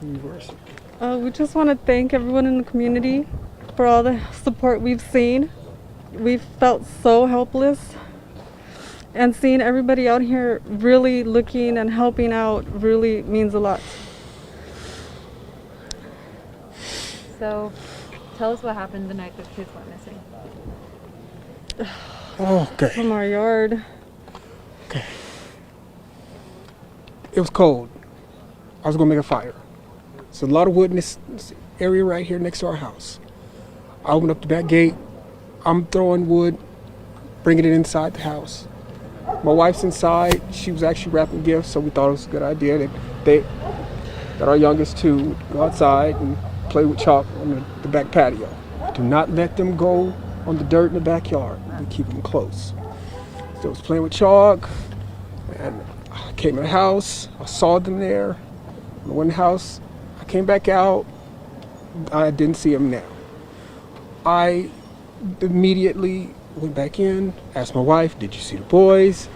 University. We just want to thank everyone in the community for all the support we've seen. We've felt so helpless, and seeing everybody out here really looking and helping out really means a lot. So, tell us what happened the night the kids went missing. Okay. From our yard. Okay. It was cold. I was gonna make a fire. There's a lot of wood in this area right here next to our house. I opened up the back gate. I'm throwing wood, bringing it inside the house. My wife's inside. She was actually wrapping gifts, so we thought it was a good idea that our youngest two would go outside and play with chalk on the back patio. Do not let them go on the dirt in the backyard. We keep them close. So I was playing with chalk, and I came in the house. I saw them there. I went in the house. I came back out. I didn't see them now. I immediately went back in, asked my wife, did you see the boys?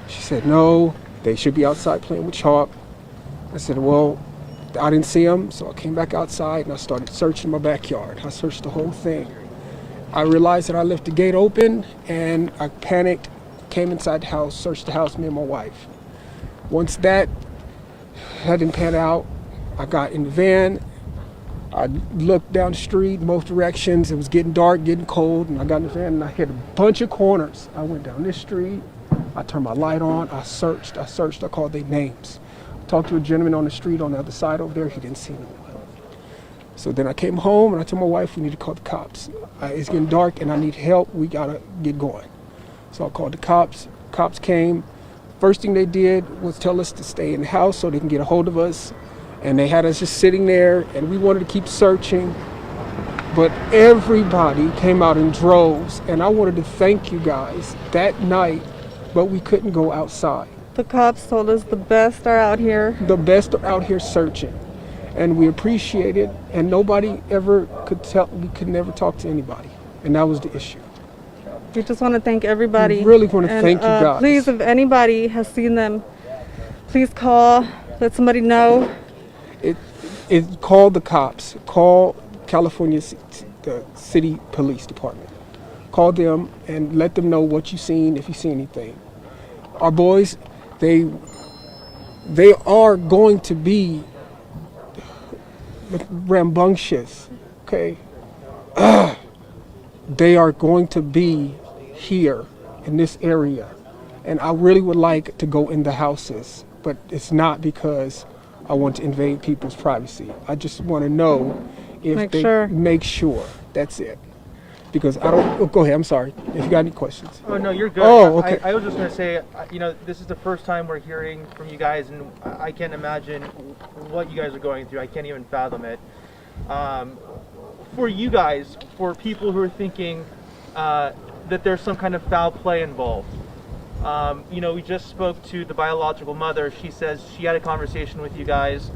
She said, no, they should be outside playing with chalk. I said, well, I didn't see them, so I came back outside and I started searching my backyard. I searched the whole thing. I realized that I left the gate open, and I panicked, came inside the house, searched the house, me and my wife. Once that didn't pan out, I got in the van. I looked down the street, both directions. It was getting dark, getting cold, and I got in the van and I hit a bunch of corners. I went down this street. I turned my light on. I searched. I called their names. I talked to a gentleman on the street on the other side over there. He didn't see me. So then I came home and I told my wife we need to call the cops. It's getting dark and I need help. We gotta get going. So I called the cops. Cops came. First thing they did was tell us to stay in the house so they can get a hold of us. And they had us just sitting there, and we wanted to keep searching. But everybody came out in droves, and I wanted to thank you guys that night, but we couldn't go outside. The cops told us the best are out here. The best are out here searching, and we appreciate it, and nobody ever could tell, we could never talk to anybody, and that was the issue. We just want to thank everybody. We really want to thank you guys. Please, if anybody has seen them, please call, let somebody know. Call the cops. Call California the City Police Department. Call them and let them know what you've seen, if you see anything. Our boys, they are going to be rambunctious, okay? They are going to be here in this area. And I really would like to go in the houses, but it's not because I want to invade people's privacy. I just want to know if make sure. That's it. Because I don't. Oh, go ahead. I'm sorry. If you got any questions. Oh no, you're good. Oh, okay. I was just gonna say, this is the first time we're hearing from you guys, and I can't imagine what you guys are going through. I can't even fathom it. For you guys, for people who are thinking that there's some kind of foul play involved. We just spoke to the biological mother. She says she had a conversation with you guys,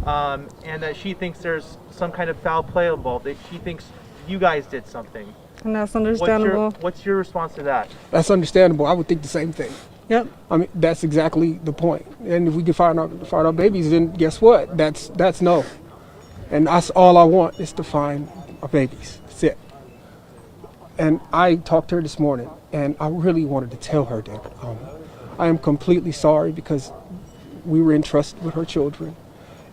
and that she thinks there's some kind of foul play involved. That she thinks you guys did something. And that's understandable. What's your response to that? That's understandable. I would think the same thing. Yep. I mean, that's exactly the point. And if we can find our babies, then guess what? That's no. And that's all I want is to find our babies. That's it. And I talked to her this morning, and I really wanted to tell her that I am completely sorry because we were entrusted with her children,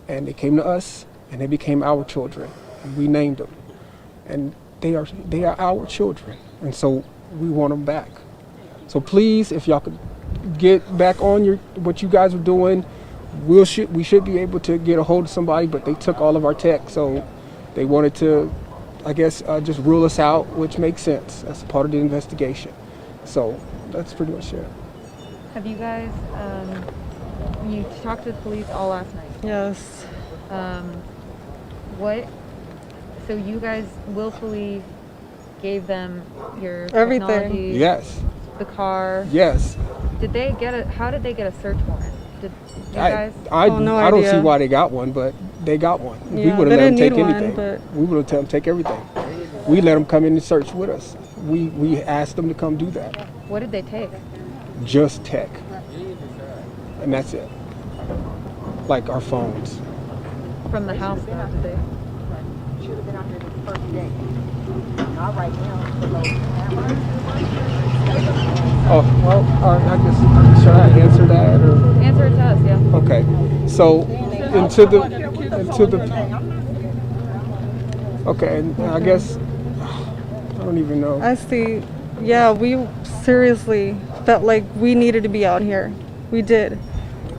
and they came to us, and they became our children, and we named them, and they are our children, and so we want them back. So please, if y'all could get back on what you guys are doing, we should be able to get a hold of somebody, but they took all of our tech, so they wanted to, I guess, just rule us out, which makes sense. That's part of the investigation. So that's pretty much it. Have you guys, you talked to the police all last night? Yes. So you guys willfully gave them your Everything. technology? Yes. The car? Yes. How did they get a search warrant? Did you guys? I don't see idea. why they got one, but they got one. Yeah, we would have let them take anything. But We would have let them take everything. We let them come in and search with us. We asked them to come do that. What did they take? Just tech. And that's it. Like our phones. from the house though, did they? Should have been out here the first day. Not right now. Below. Oh, well, I guess, should I answer that or? Answer it to us, yeah. Okay, so into the, okay, and I guess, I don't even know. I see. Yeah, we seriously felt like we needed to be out here. We did.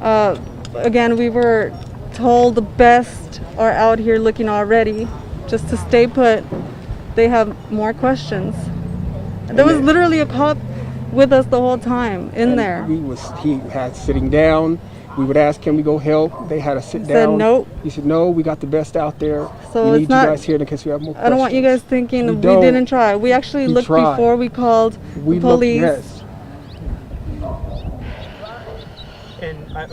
Again, we were told the best are out here looking already. Just to stay put. They have more questions. There was literally a cop with us the whole time in there. He had sitting down. We would ask, can we go help? They had to sit He down. said nope. He said, no, we got the best out there. So we it's need not, you guys here in case we have more questions. I don't want you guys thinking we don't. didn't try. We actually We looked tried. before we called We the looked, police. yes. And I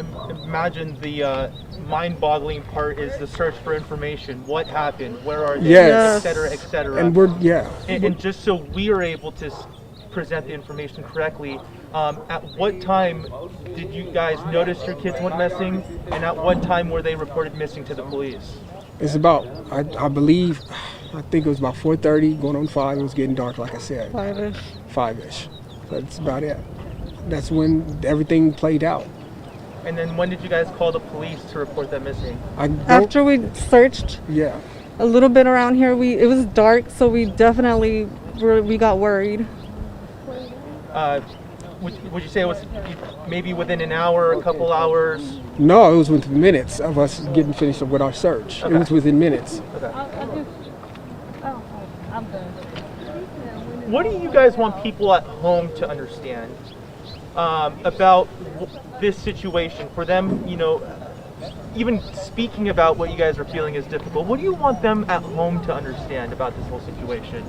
imagine the mind-boggling part is the search for information. What happened? Where are they? Yes. Et cetera, et cetera. And we're, yeah. And just so we are able to present the information correctly, at what time did you guys notice your kids went missing, and at what time were they reported missing to the police? It's about, I believe, I think it was about 4:30, going on 5. It was getting dark, like I said. 5-ish. 5-ish. That's about it. That's when everything played out. And then when did you guys call the police to report them missing? After we searched Yeah. a little bit around here, it was dark, so we definitely we got worried. Would you say it was maybe within an hour, a couple hours? No, it was within minutes of us getting finished with our search. Okay. It was within minutes. What do you guys want people at home to understand about this situation? For them, you know, even speaking about what you guys are feeling is difficult. What do you want them at home to understand about this whole situation?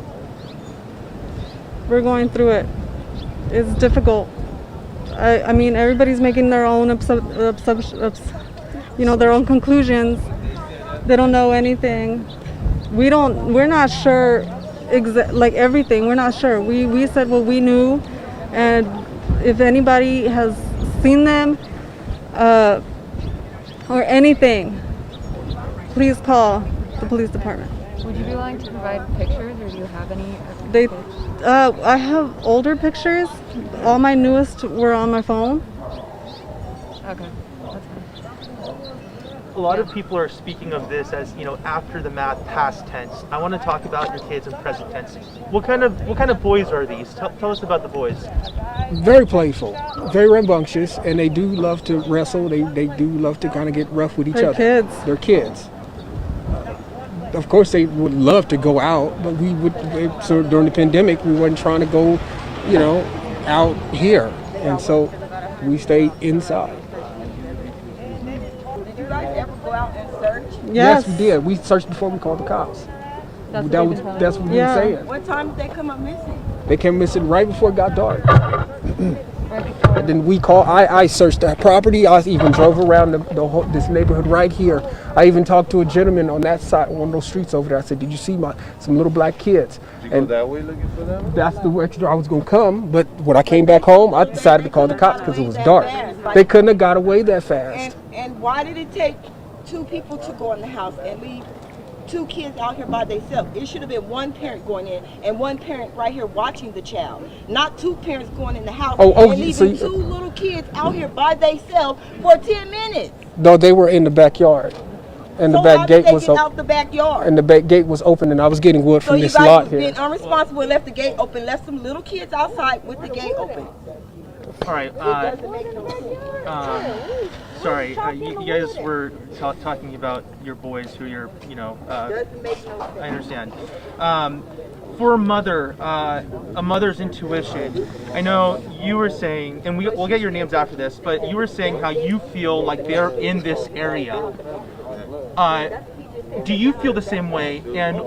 We're going through it. It's difficult. I mean, everybody's making their own their own conclusions. They don't know anything. We're not sure like everything. We're not sure. We said what we knew, and if anybody has seen them or anything, please call the police department. Would you be willing to provide pictures, or do you have any? I have older pictures. All my newest were on my phone. Okay, that's fine. A lot of people are speaking of this as, you know, after the math, past tense. I want to talk about your kids in present tense. What kind of boys are these? Tell us about the boys. Very playful, very rambunctious, and they do love to wrestle. They do love to kind of get rough with each They're other. kids. They're kids. Of course, they would love to go out, but so during the pandemic, we weren't trying to go, you know, out here. And so we stayed inside. Did you guys ever go out and search? Yes, we did. We searched before we called the cops. That's That's what what we Yeah. were saying. What time did they come up missing? They came missing right before it got dark. And then we called. I searched that property. I even drove around this neighborhood right here. I even talked to a gentleman on that side, one of those streets over there. I said, "Did you see some little black kids?" Did you go that way looking for them? That's the direction I was going to come. But when I came back home, I decided to call the cops because it was dark. They couldn't have got away that fast. And why did it take 2 people to go in the house and leave 2 kids out here by themselves? It should have been 1 parent going in and 1 parent right here watching the child, not 2 parents going in the house and leaving so 2 little kids out here by themselves for 10 minutes. No, they were in the backyard, and the So back how gate did they was get open. out the backyard? And the back gate was open, and I was getting wood So from you this guys lot was here. being unresponsible and left the gate open, left some little kids outside with the gate open. All right. Sorry, you guys were talking about your boys who you're, you know, Doesn't make no sense. I understand. For a mother's intuition, I know you were saying, and we'll get your names after this, but you were saying how you feel like they're in this area. Do you feel the same way? And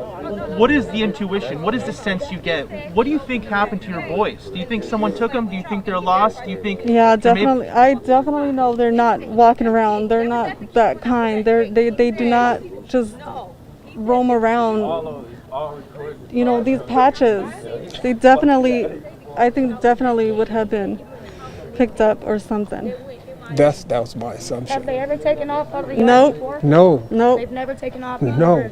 what is the intuition? What is the sense you get? What do you think happened to your boys? Do you think someone took them? Do you think they're lost? Do you think? Yeah, definitely. I definitely know they're not walking around. They're not that kind. They do not just roam around. You know, these patches. They definitely, I think definitely would have been picked up or something. That was my assumption. Have they ever taken off out of the yard Nope. before? No, Nope. They've never taken off? no.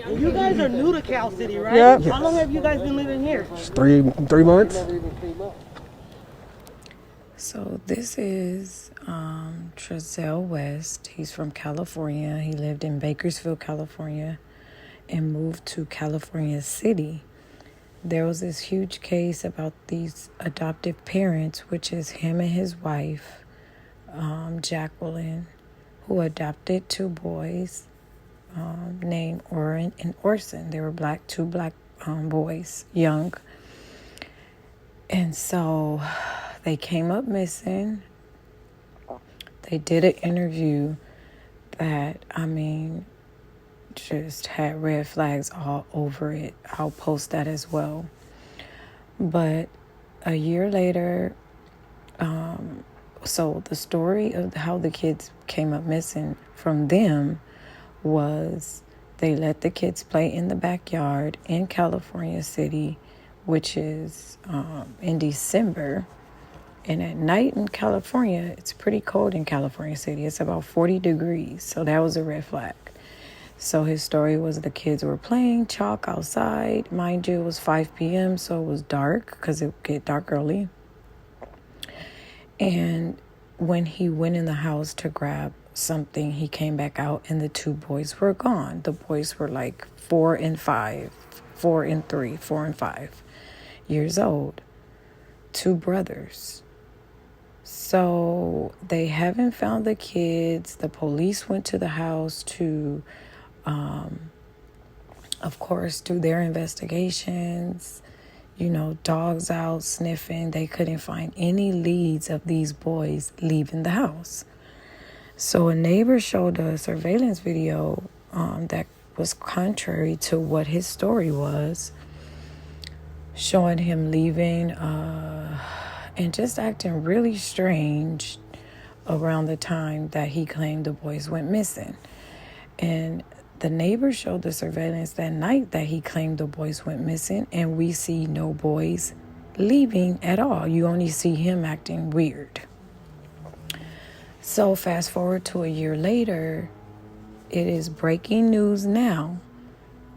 You guys are new to Cal City, right? Yep. How long have you guys been living here? It's 3 months. So this is Trezell West. He's from California. He lived in Bakersfield, California, and moved to California City. There was this huge case about these adoptive parents, which is him and his wife, Jacqueline, who adopted 2 boys named Oren and Orson. They were two black boys, young. And so they came up missing. They did an interview that, just had red flags all over it. I'll post that as well. But a year later, so the story of how the kids came up missing from them was they let the kids play in the backyard in California City, which is in December. And at night in California, it's pretty cold in California City. It's about 40 degrees. So that was a red flag. So his story was the kids were playing chalk outside. Mind you, it was 5 p.m., so it was dark because it would get dark early. And when he went in the house to grab something, he came back out and the 2 boys were gone. The boys were like 4 and 5 years old. 2 brothers. So they haven't found the kids. The police went to the house to, of course, do their investigations. Dogs out sniffing. They couldn't find any leads of these boys leaving the house. So a neighbor showed a surveillance video that was contrary to what his story was, showing him leaving and just acting really strange around the time that he claimed the boys went missing. And the neighbor showed the surveillance that night that he claimed the boys went missing, and we see no boys leaving at all. You only see him acting weird. So fast forward to a year later, it is breaking news now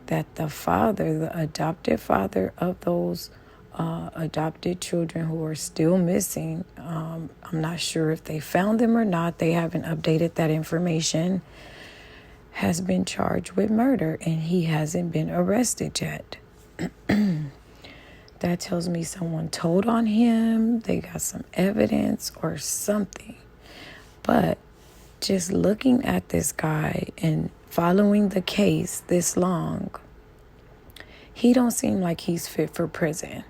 that the adopted father of those adopted children who are still missing, I'm not sure if they found them or not. They haven't updated that information, has been charged with murder, and he hasn't been arrested yet. That tells me someone told on him, they got some evidence or something. But just looking at this guy and following the case this long, he don't seem like he's fit for prison.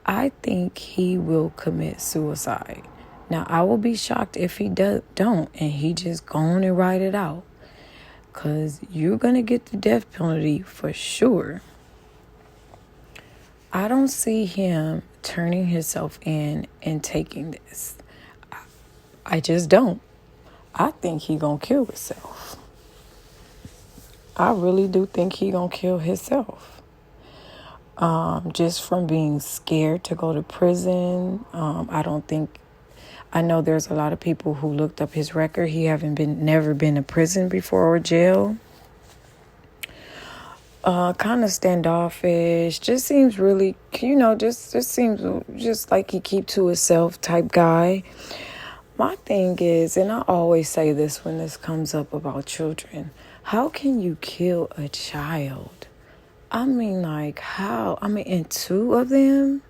I think he will commit suicide. Now, I will be shocked if he don't and he just go on and ride it out. Because you're going to get the death penalty for sure. I don't see him turning himself in and taking this. I just don't. I think he going to kill himself. I really do think he going to kill himself. Just from being scared to go to prison. I know there's a lot of people who looked up his record. He never been to prison before or jail. Kind of standoffish. Just seems really, just seems just like he keep to himself type guy. My thing is, and I always say this when this comes up about children, how can you kill a child? How? And 2 of them?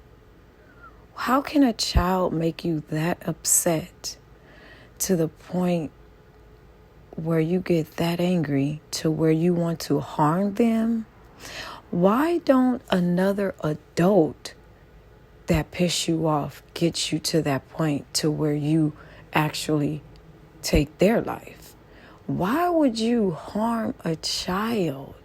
How can a child make you that upset to the point where you get that angry to where you want to harm them? Why don't another adult that piss you off get you to that point to where you actually take their life? Why would you harm a child?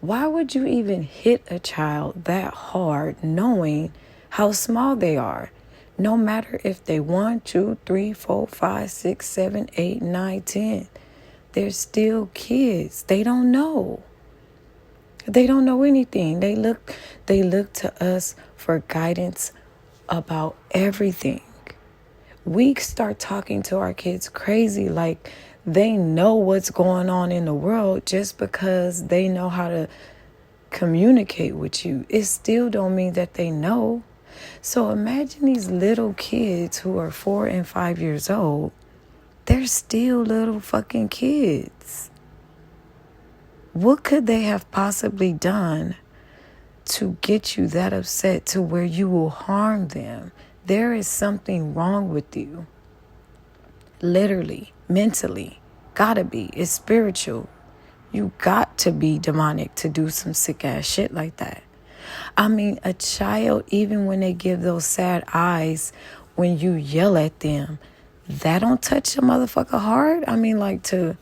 Why would you even hit a child that hard knowing how small they are? No matter if they 1, 2, 3, 4, 5, 6, 7, 8, 9, 10. They're still kids. They don't know. They don't know anything. They look to us for guidance about everything. we start talking to our kids crazy, like they know what's going on in the world just because they know how to communicate with you. It still don't mean that they know. So imagine these little kids who are 4 and 5 years old. They're still little fucking kids. What could they have possibly done to get you that upset to where you will harm them? There is something wrong with you. Literally, mentally. Gotta be. It's spiritual. You got to be demonic to do some sick ass shit like that. I mean, a child, even when they give those sad eyes, when you yell at them, that don't touch a motherfucker hard. I mean, like, to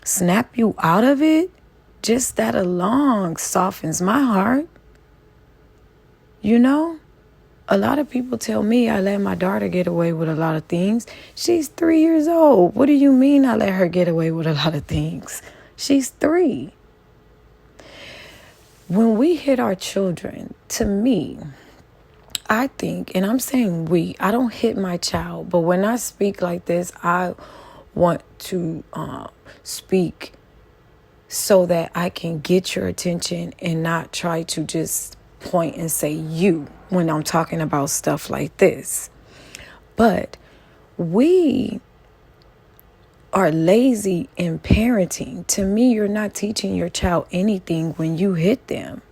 snap you out of it, just that alone softens my heart. You know? A lot of people tell me I let my daughter get away with a lot of things. She's 3 years old. What do you mean I let her get away with a lot of things? She's 3. When we hit our children, to me, I think, and I'm saying we, I don't hit my child, but when I speak like this, I want to speak so that I can get your attention and not try to just point and say you when I'm talking about stuff like this. But we are lazy in parenting. To me, you're not teaching your child anything when you hit them.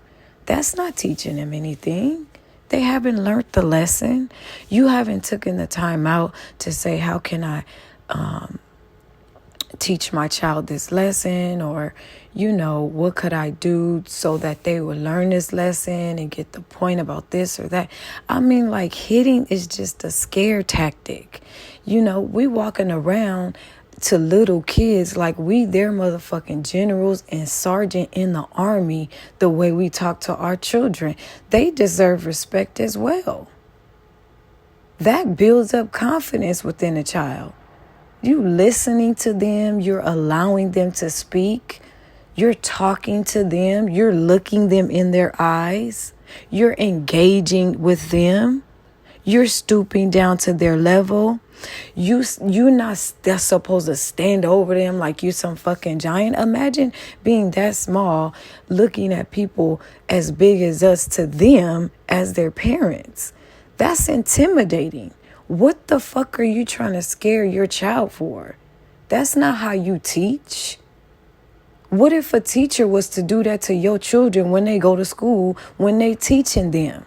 That's not teaching them anything. They haven't learned the lesson. You haven't taken the time out to say, how can I teach my child this lesson? Or, you know, what could I do so that they will learn this lesson and get the point about this or that? I mean, like, hitting is just a scare tactic. You know, we walking around to little kids like we their motherfucking generals and sergeant in the army. The way we talk to our children, they deserve respect as well. That builds up confidence within a child. You listening to them, you're allowing them to speak, you're talking to them, you're looking them in their eyes, you're engaging with them, you're stooping down to their level. You're not supposed to stand over them like you some fucking giant. Imagine being that small, looking at people as big as us to them as their parents. That's intimidating. What the fuck are you trying to scare your child for? That's not how you teach. What if a teacher was to do that to your children when they go to school, when they teaching them?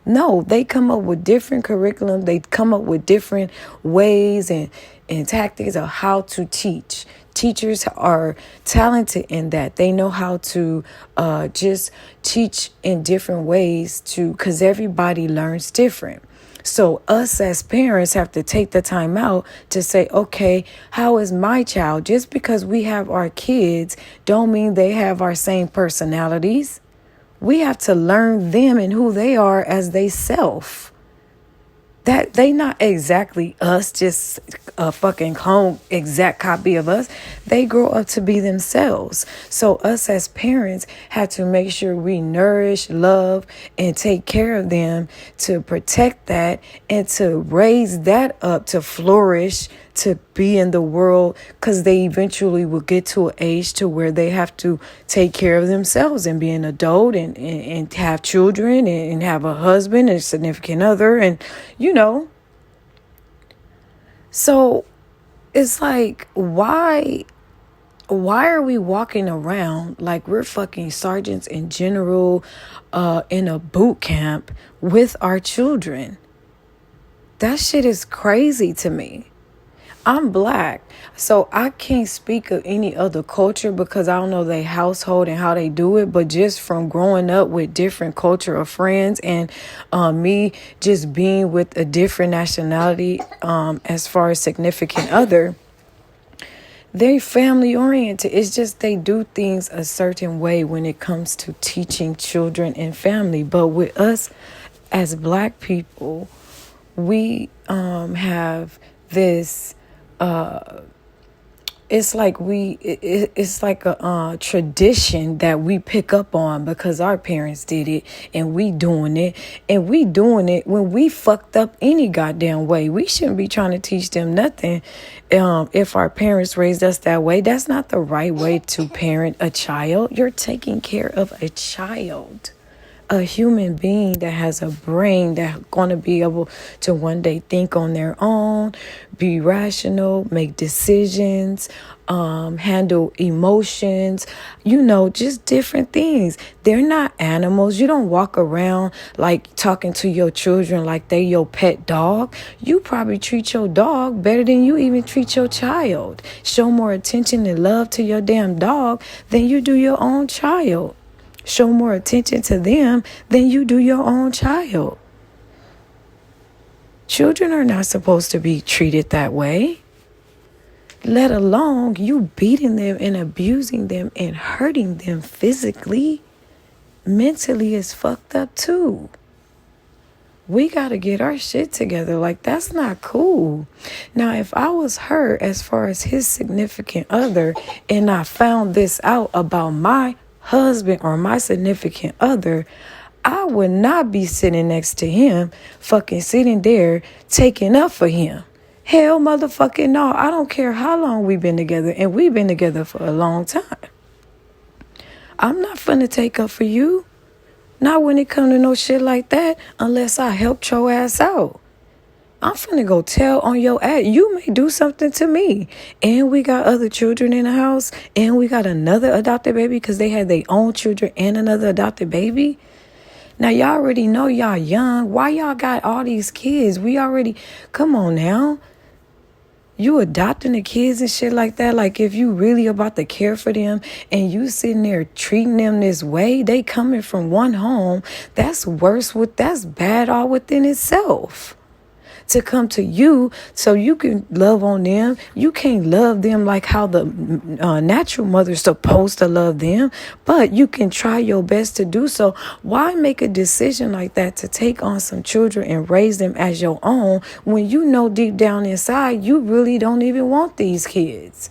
No, they come up with different curriculum. They come up with different ways and tactics of how to teach. Teachers are talented in that. They know how to just teach in different ways because everybody learns different. So us as parents have to take the time out to say, okay, how is my child? Just because we have our kids don't mean they have our same personalities. We have to learn them and who they are as they self. That they not exactly us, just a fucking clone, exact copy of us. They grow up to be themselves. So us as parents have to make sure we nourish, love, and take care of them to protect that and to raise that up to flourish, to be in the world, because they eventually will get to an age to where they have to take care of themselves and be an adult and have children and have a husband and a significant other and, you know. So it's like, why are we walking around like we're fucking sergeants in general in a boot camp with our children? That shit is crazy to me. I'm black, so I can't speak of any other culture because I don't know their household and how they do it. But just from growing up with different culture of friends and me just being with a different nationality as far as significant other, they family oriented. It's just they do things a certain way when it comes to teaching children and family. But with us as black people, we have this it's like it's like a tradition that we pick up on because our parents did it, and we doing it when we fucked up any goddamn way. We shouldn't be trying to teach them nothing. If our parents raised us that way, that's not the right way to parent a child. You're taking care of a child, a human being that has a brain that's going to be able to one day think on their own, be rational, make decisions, handle emotions, just different things. They're not animals. You don't walk around like talking to your children like they your pet dog. You probably treat your dog better than you even treat your child. Show more attention and love to your damn dog than you do your own child. Show more attention to them than you do your own child. Children are not supposed to be treated that way. Let alone you beating them and abusing them and hurting them physically. Mentally is fucked up too. We got to get our shit together. Like, that's not cool. Now, if I was her as far as his significant other and I found this out about my husband or my significant other, I would not be sitting next to him, fucking sitting there taking up for him. Hell motherfucking no. I don't care how long we've been together, and we've been together for a long time. I'm not finna take up for you. Not when it come to no shit like that, unless I helped your ass out. I'm finna go tell on your ass. You may do something to me. And we got other children in the house. And we got another adopted baby because they had their own children and another adopted baby. Now, y'all already know y'all young. Why y'all got all these kids? Come on now. You adopting the kids and shit like that. Like, if you really about to care for them and you sitting there treating them this way, they coming from one home. That's that's bad all within itself. To come to you so you can love on them. You can't love them like how the natural mother's supposed to love them, but you can try your best to do so. Why make a decision like that to take on some children and raise them as your own when you know deep down inside you really don't even want these kids?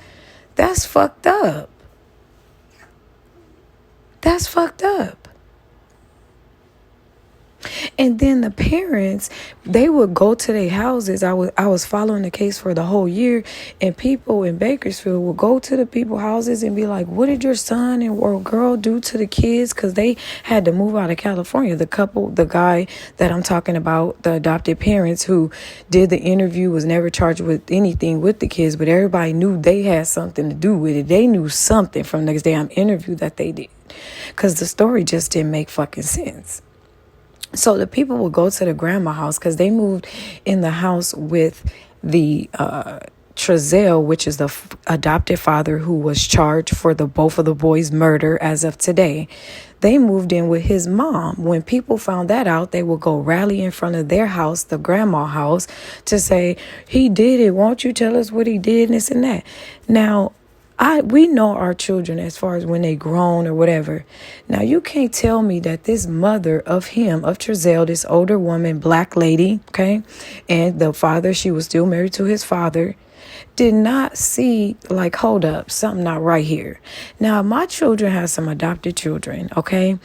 That's fucked up. That's fucked up. And then the parents, they would go to their houses. I was following the case for the whole year, and people in Bakersfield would go to the people's houses and be like, what did your son or girl do to the kids? Because they had to move out of California. The guy that I'm talking about, the adopted parents who did the interview, was never charged with anything with the kids, but everybody knew they had something to do with it. They knew something from the damn interview that they did, because the story just didn't make fucking sense. So the people would go to the grandma house because they moved in the house with the Trezell, which is the adopted father who was charged for both of the boys' murder as of today. They moved in with his mom. When people found that out, they would go rally in front of their house, the grandma house, to say, he did it. Won't you tell us what he did and this and that? Now, we know our children as far as when they grown or whatever. Now, you can't tell me that this mother of Trezell, this older woman, black lady, okay, and the father, she was still married to his father, did not see, like, hold up, something not right here. Now, my children have some adopted children, okay?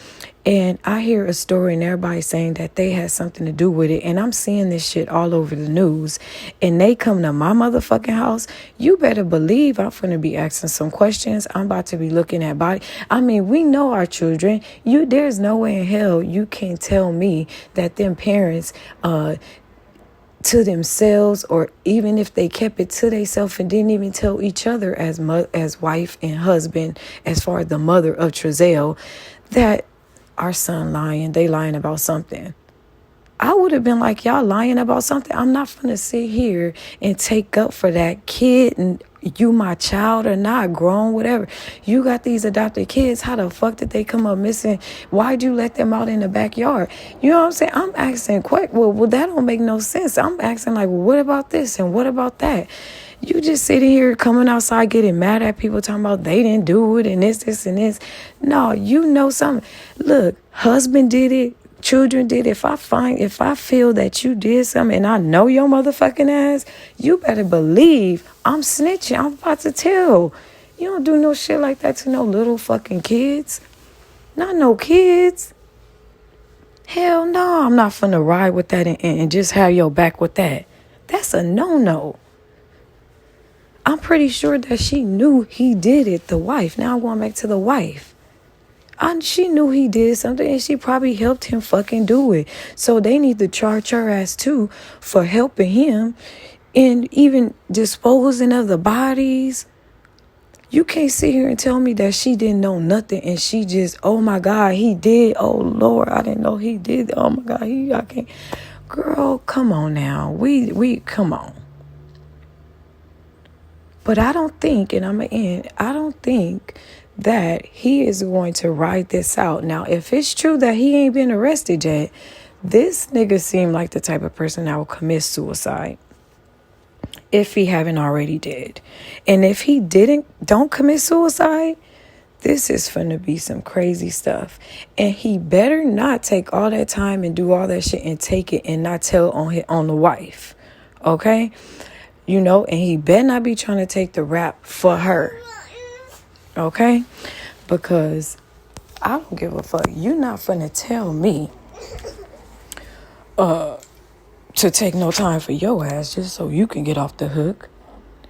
And I hear a story and everybody saying that they had something to do with it. And I'm seeing this shit all over the news. And they come to my motherfucking house. You better believe I'm finna be asking some questions. I'm about to be looking at body. I mean, we know our children. There's no way in hell you can't tell me that them parents, to themselves, or even if they kept it to themselves and didn't even tell each other as wife and husband, as far as the mother of Trezell, that our son lying, they lying about something. I would have been like, y'all lying about something? I'm not gonna sit here and take up for that kid, and you my child or not, grown, whatever. You got these adopted kids. How the fuck did they come up missing? Why'd you let them out in the backyard? You know what I'm saying? I'm asking quick. Well, that don't make no sense. I'm asking like, well, what about this and what about that? You just sitting here coming outside getting mad at people talking about they didn't do it and this and this. No, you know something. Look, husband did it. children did, if I feel that you did something and I know your motherfucking ass, you better believe I'm snitching. I'm about to tell. You don't do no shit like that to no little fucking kids. Not no kids. Hell no, I'm not finna ride with that and just have your back with that. That's a no-no. I'm pretty sure that she knew he did it, the wife. Now I'm going back to the wife. She knew he did something and she probably helped him fucking do it. So they need to charge her ass too for helping him in even disposing of the bodies. You can't sit here and tell me that she didn't know nothing and she just, oh my God, he did. Oh Lord, I didn't know he did. Oh my God, I can't. Girl, come on now. We come on. But I don't think, and I'm going to end, I don't think that he is going to ride this out. Now, if it's true that he ain't been arrested yet, this nigga seemed like the type of person that will commit suicide if he haven't already did. And if he don't commit suicide, this is finna be some crazy stuff. And he better not take all that time and do all that shit and take it and not tell on the wife. Okay? You know, and he better not be trying to take the rap for her. Okay? Because I don't give a fuck. You're not finna tell me to take no time for your ass just so you can get off the hook.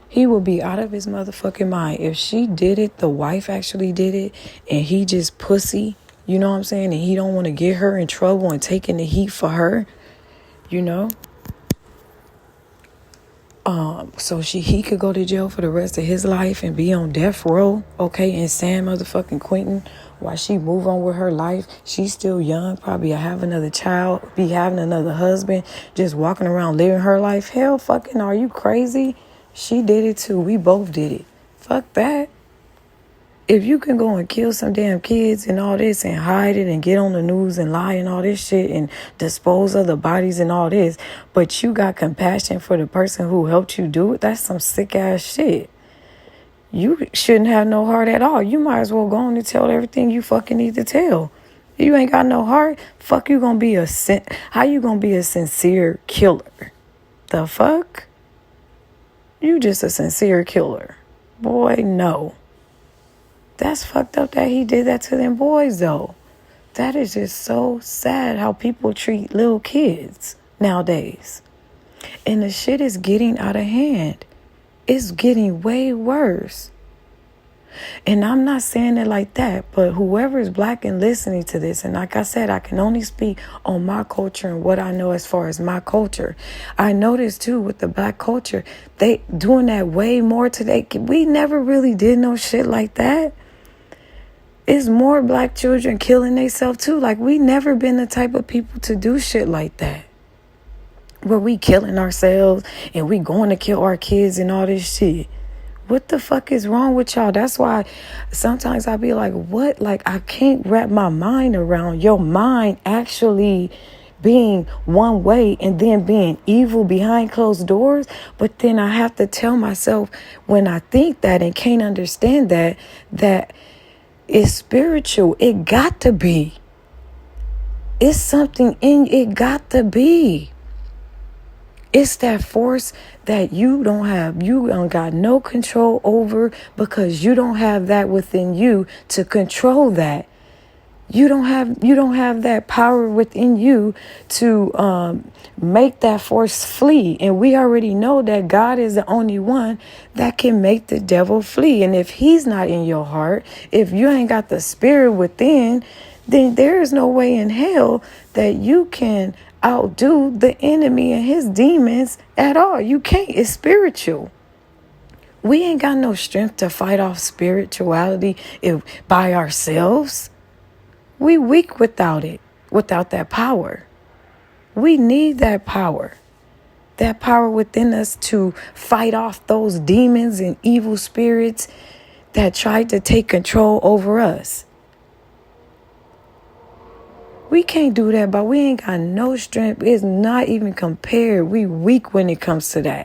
He will be out of his motherfucking mind. If she did it, the wife actually did it, and he just pussy, you know what I'm saying? And he don't want to get her in trouble and taking the heat for her, you know? So he could go to jail for the rest of his life and be on death row, okay, in San motherfucking Quentin while she move on with her life. She's still young, probably have another child, be having another husband, just walking around living her life. Hell fucking, are you crazy? She did it too. We both did it. Fuck that. If you can go and kill some damn kids and all this and hide it and get on the news and lie and all this shit and dispose of the bodies and all this, but you got compassion for the person who helped you do it, that's some sick ass shit. You shouldn't have no heart at all. You might as well go on and tell everything you fucking need to tell. You ain't got no heart. Fuck, you gonna be how you gonna be a sincere killer? The fuck? You just a sincere killer. Boy, no. That's fucked up that he did that to them boys, though. That is just so sad how people treat little kids nowadays. And the shit is getting out of hand. It's getting way worse. And I'm not saying it like that, but whoever is black and listening to this, and like I said, I can only speak on my culture and what I know as far as my culture. I noticed too with the black culture, they doing that way more today. We never really did no shit like that. It's more black children killing themselves too. Like, we never been the type of people to do shit like that. Where we killing ourselves and we going to kill our kids and all this shit. What the fuck is wrong with y'all? That's why sometimes I be like, what? Like, I can't wrap my mind around your mind actually being one way and then being evil behind closed doors. But then I have to tell myself when I think that and can't understand that it's spiritual. It got to be. It's something in it got to be. It's that force that you don't got no control over because you don't have that within you to control that. You don't have that power within you to make that force flee. And we already know that God is the only one that can make the devil flee. And if he's not in your heart, if you ain't got the spirit within, then there is no way in hell that you can outdo the enemy and his demons at all. You can't. It's spiritual. We ain't got no strength to fight off spirituality by ourselves. We weak without it, without that power. We need that power within us to fight off those demons and evil spirits that tried to take control over us. We can't do that, but we ain't got no strength. It's not even compared. We weak when it comes to that.